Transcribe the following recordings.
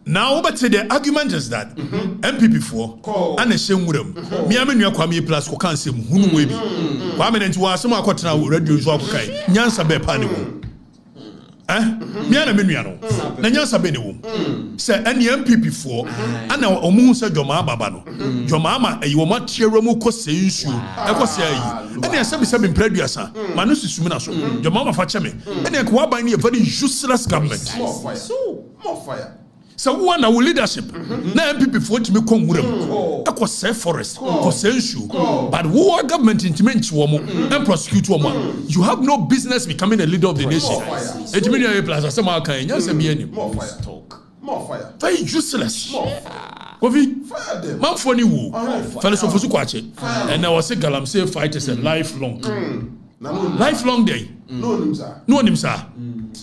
Now, but the argument is that MPP for and a shame with them. Me, I'm in your Kwame plus who can't see who may be. Kwame and to some of now radio is okay. Nyansa be panic. Me and a miniano. Nyansa be the womb. Say any MPP for and now Omu said your mama babano. Your mama, you want Cheromo Kose issue. I was saying, and there's some previous Manus Suminaso. Your mama Fachame. And then Kwaba in a very useless government. More fire. So one our leadership. Now MPP for to me come with them. I was say forest, consensual. But who are government intimate and prosecute woman? You have no business becoming a leader of the nation. It means you plus some kind. Yes, more fire. Talk. More fire. Very useless. Kofi, fire them. Man funny woo. Fellas of Fuzuquache. And I was saying Galamsey fight is a lifelong. Lifelong day. No name, sir. No name, sir.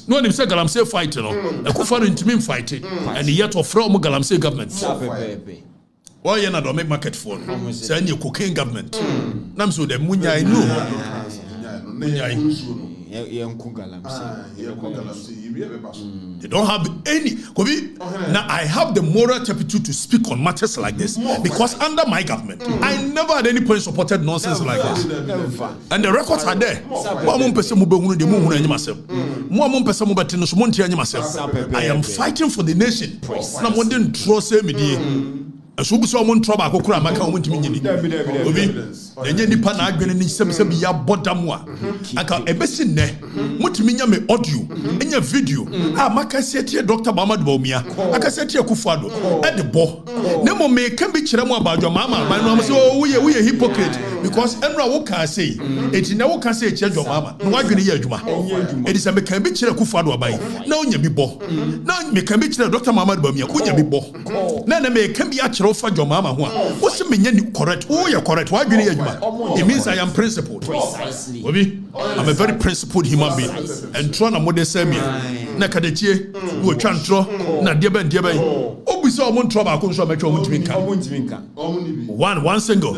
No one say Galamsey fight, no. A kufaru intimate fight, and yet of from Galamsey government. Why you not make market for? Say any cocaine government. Namso the munya I know. They don't have any. Now I have the moral turpitude to speak on matters like this because under my government, I never at any point supported nonsense like this. And the records are there. I am fighting for the nation. I didn't trust me. So be so trouble akokura maka won't me nyini obi enye nipa na adwene ni sem ya bodam a aka ebesi ne mutimi nya me audio enya video maka setie Dr. Muhammad Bawumia aka setie Kufuado e de bo na mo me kan bi kire mo abadwo mama no say we hypocrite because enra wo ka say eti na wo ka say kire jo mama no adwene ye adwuma edi se me kan bi kire Kufuado abai na onya bi bo na me kan bi kire Dr. Muhammad Bawumia onya bi bo na me kan bi a for your mama what's the correct? Oh, you're correct. Why do you it means I am principled. Precisely. I'm a very principled human being. And trying to model say me. Nakadechie, you chantro, na diaben. Oh, we saw one trouble. I couldn't show one single.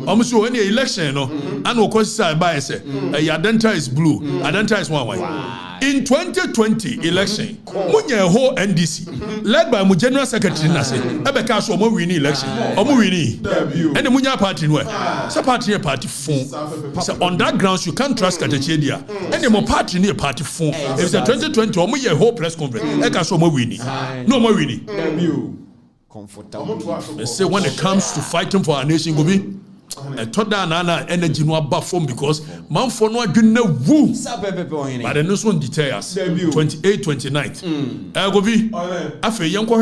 Almost any election, no. And of course, I buy say, Adenta is blue, Adenta is one white. In 2020 election, Munya whole NDC, led by my general secretary Nase, Ebeka so mo win election. Omo win. And the Munya party where? So party phone. So on that grounds you can't trust Katechedia. And the more party near party phone. If it's a 2020 omo ye whole press conference, Eka so mo win. No more winning. Comfortable. They say when it comes to fighting for our nation, go be. I thought that Nana energy no above because man for no adwene woo. But the next one details 28, 29. Go be. Afe yanko